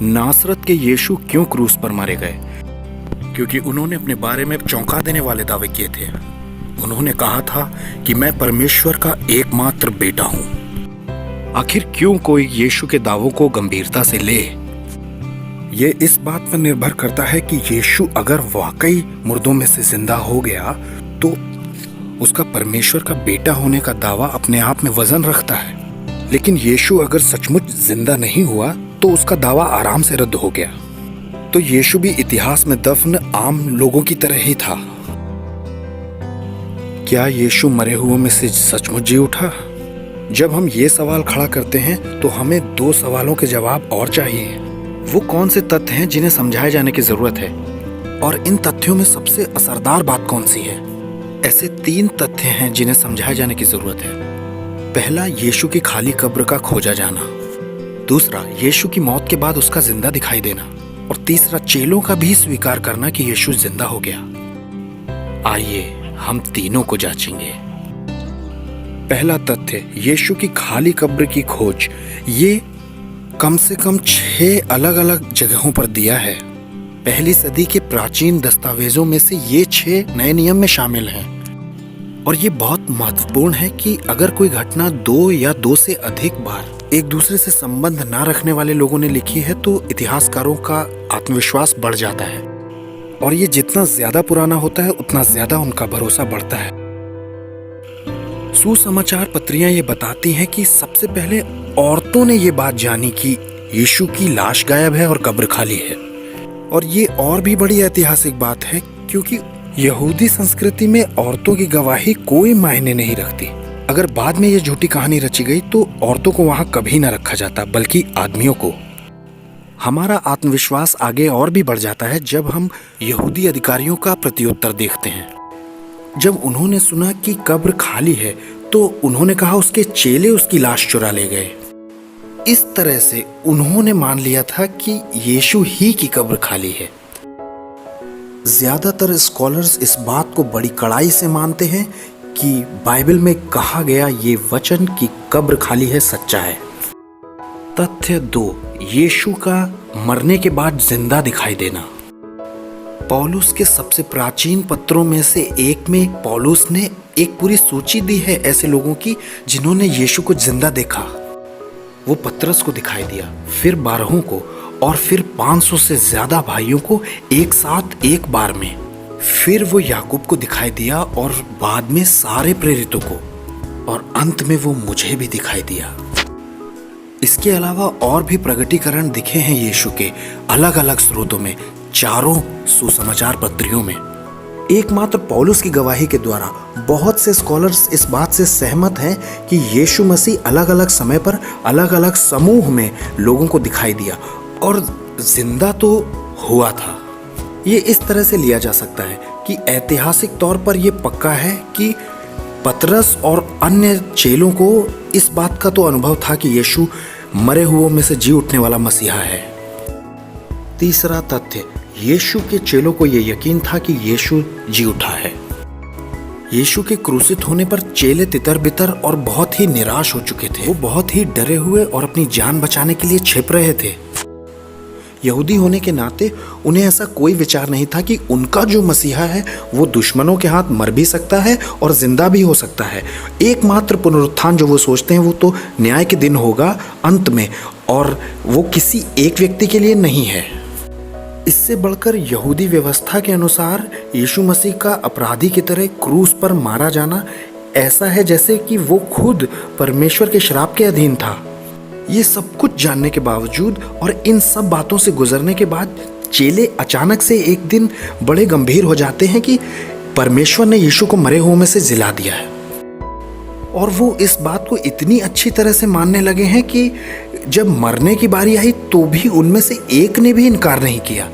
नासरत के यीशु क्यों क्रूस पर मारे गए? क्योंकि उन्होंने अपने बारे में चौंका देने वाले दावे किए थे। उन्होंने कहा था कि मैं परमेश्वर का एकमात्र बेटा हूं। आखिर क्यों कोई यीशु के दावों को गंभीरता से ले? ये इस बात पर निर्भर करता है कि यीशु अगर वाकई मुर्दों में से जिंदा हो गया तो उसका परमेश्वर का बेटा होने का दावा अपने आप में वजन रखता है। लेकिन यीशु अगर सचमुच जिंदा नहीं हुआ तो उसका दावा आराम से रद्द हो गया। तो यीशु भी इतिहास में दफन आम लोगों की तरह ही था। क्या यीशु मरे हुओं में से सचमुच जी उठा? जब हम ये सवाल खड़ा करते हैं तो हमें दो सवालों के जवाब और चाहिए। वो कौन से तथ्य हैं जिन्हें समझाए जाने की जरूरत है, और इन तथ्यों में सबसे असरदार बात कौन सी है? ऐसे 3 तथ्य हैं जिन्हें समझाए जाने की जरूरत है। पहला, यीशु की खाली कब्र का खोजा जाना। दूसरा, यीशु की मौत के बाद उसका जिंदा दिखाई देना। और तीसरा, चेलों का भी स्वीकार करना कि यीशु जिंदा हो गया। आइए हम तीनों को जांचेंगे। पहला तथ्य, यीशु की खाली कब्र की खोज। ये कम से कम 6 अलग अलग जगहों पर दिया है। पहली सदी के प्राचीन दस्तावेजों में से ये 6 नए नियम में शामिल हैं। और ये बहुत महत्वपूर्ण है कि अगर कोई घटना 2 या 2 से अधिक बार एक दूसरे से संबंध ना रखने वाले लोगों ने लिखी है तो इतिहासकारों का आत्मविश्वास बढ़ जाता है। और ये जितना ज्यादा पुराना होता है उतना ज्यादा उनका भरोसा बढ़ता है। सुसमाचार पत्रियां ये बताती हैं कि सबसे पहले औरतों ने ये बात जानी कि यीशु की लाश गायब है और कब्र खाली है। और ये और भी बड़ी ऐतिहासिक बात है क्योंकि यहूदी संस्कृति में औरतों की गवाही कोई मायने नहीं रखती। अगर बाद में ये झूठी कहानी रची गई तो औरतों को वहां कभी न रखा जाता, बल्कि आदमियों को। हमारा आत्मविश्वास आगे और भी बढ़ जाता है जब हम यहूदी अधिकारियों का प्रत्युत्तर देखते हैं। जब उन्होंने सुना कि कब्र खाली है तो उन्होंने कहा उसके चेले उसकी लाश चुरा ले गए। इस तरह से उन्होंने मान लिया था कि यीशु ही की कब्र खाली है। ज्यादातर स्कॉलर्स इस बात को बड़ी कड़ाई से मानते हैं कि बाइबल में कहा गया ये वचन कि कब्र खाली है सच्चा है। तथ्य 2, यीशु का मरने के बाद जिंदा दिखाई देना। पौलुस के सबसे प्राचीन पत्रों में से एक में पौलुस ने एक पूरी सूची दी है ऐसे लोगों की जिन्होंने यीशु को जिंदा देखा। वो पतरस को दिखाई दिया, फिर 12 को, और फिर 500 से ज्यादा भाइयों को एक साथ एक बार में। फिर वो याकूब को दिखाई दिया और बाद में सारे प्रेरितों को, और अंत में वो मुझे भी दिखाई दिया। इसके अलावा और भी प्रगटीकरण दिखे हैं यीशु के अलग अलग स्रोतों में, 4 सुसमाचार पत्रियों में। एकमात्र पौलुस की गवाही के द्वारा बहुत से स्कॉलर्स इस बात से सहमत हैं कि यीशु मसीह अलग अलग समय पर अलग अलग समूह में लोगों को दिखाई दिया और जिंदा तो हुआ था। ये इस तरह से लिया जा सकता है कि ऐतिहासिक तौर पर यह पक्का है कि पतरस और अन्य चेलों को इस बात का तो अनुभव था कि यीशु मरे हुओं में से जी उठने वाला मसीहा है। तीसरा तथ्य, यीशु के चेलों को यह यकीन था कि यीशु जी उठा है। यीशु के क्रूसित होने पर चेले तितर बितर और बहुत ही निराश हो चुके थे। वो बहुत ही डरे हुए और अपनी जान बचाने के लिए छिप रहे थे। यहूदी होने के नाते उन्हें ऐसा कोई विचार नहीं था कि उनका जो मसीहा है वो दुश्मनों के हाथ मर भी सकता है और जिंदा भी हो सकता है। एकमात्र पुनरुत्थान जो वो सोचते हैं वो तो न्याय के दिन होगा अंत में, और वो किसी एक व्यक्ति के लिए नहीं है। इससे बढ़कर यहूदी व्यवस्था के अनुसार यीशु मसीह का अपराधी की तरह क्रूस पर मारा जाना ऐसा है जैसे कि वो खुद परमेश्वर के श्राप के अधीन था। ये सब कुछ जानने के बावजूद और इन सब बातों से गुजरने के बाद चेले अचानक से एक दिन बड़े गंभीर हो जाते हैं कि परमेश्वर ने यीशु को मरे हुओं में से जिला दिया है। और वो इस बात को इतनी अच्छी तरह से मानने लगे हैं कि जब मरने की बारी आई तो भी उनमें से एक ने भी इनकार नहीं किया।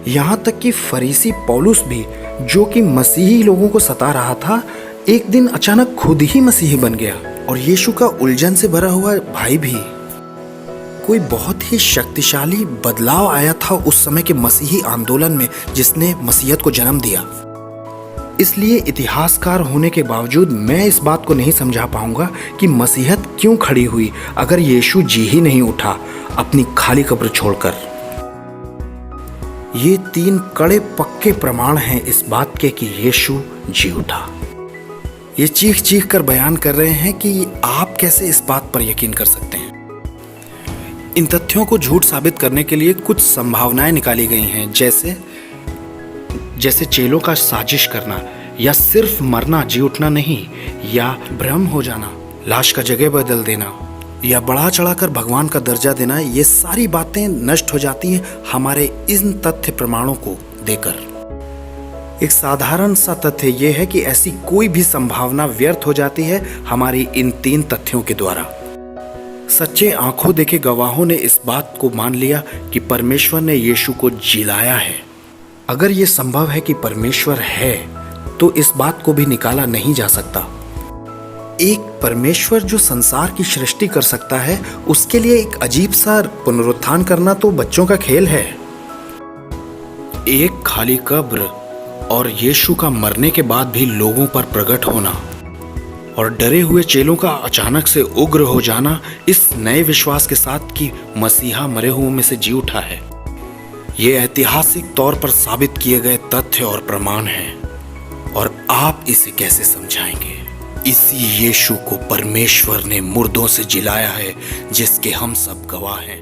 यहाँ तक कि फरीसी पौलुस भी, जो कि मसीही लोगों को सता रहा था, एक दिन अचानक खुद ही मसीही बन गया। और यीशु का उलझन से भरा हुआ भाई भी। कोई बहुत ही शक्तिशाली बदलाव आया था उस समय के मसीही आंदोलन में जिसने मसीहत को जन्म दिया। इसलिए इतिहासकार होने के बावजूद मैं इस बात को नहीं समझा पाऊंगा कि मसीहत क्यों खड़ी हुई अगर यीशु जी ही नहीं उठा अपनी खाली कब्र छोड़कर। ये 3 कड़े पक्के प्रमाण हैं इस बात के कि यीशु जी उठा। ये चीख चीख कर बयान कर रहे हैं कि आप कैसे इस बात पर यकीन कर सकते हैं। इन तथ्यों को झूठ साबित करने के लिए कुछ संभावनाएं निकाली गई हैं, जैसे चेलों का साजिश करना, या सिर्फ मरना जी उठना नहीं, या भ्रम हो जाना, लाश का जगह बदल देना, या बढ़ा चढ़ाकर भगवान का दर्जा देना। ये सारी बातें नष्ट हो जाती हैं हमारे इन तथ्य प्रमाणों को देकर। एक साधारण सा तथ्य यह है कि ऐसी कोई भी संभावना व्यर्थ हो जाती है हमारी इन 3 तथ्यों के द्वारा। सच्चे आंखों देखे गवाहों ने इस बात को मान लिया कि परमेश्वर ने यीशु को जिलाया है। अगर यह संभव है कि परमेश्वर है, तो इस बात को भी निकाला नहीं जा सकता। एक परमेश्वर जो संसार की सृष्टि कर सकता है, उसके लिए एक अजीब सा पुनरुत्थान करना तो बच्चों का खेल है। एक खाली कब्र और यीशु का मरने के बाद भी लोगों पर प्रकट होना और डरे हुए चेलों का अचानक से उग्र हो जाना, इस नए विश्वास के साथ कि मसीहा मरे हुओं में से जी उठा है, ये ऐतिहासिक तौर पर साबित किए गए तथ्य और प्रमाण हैं। और आप इसे कैसे समझाएंगे? इसी यीशु को परमेश्वर ने मुर्दों से जिलाया है, जिसके हम सब गवाह हैं।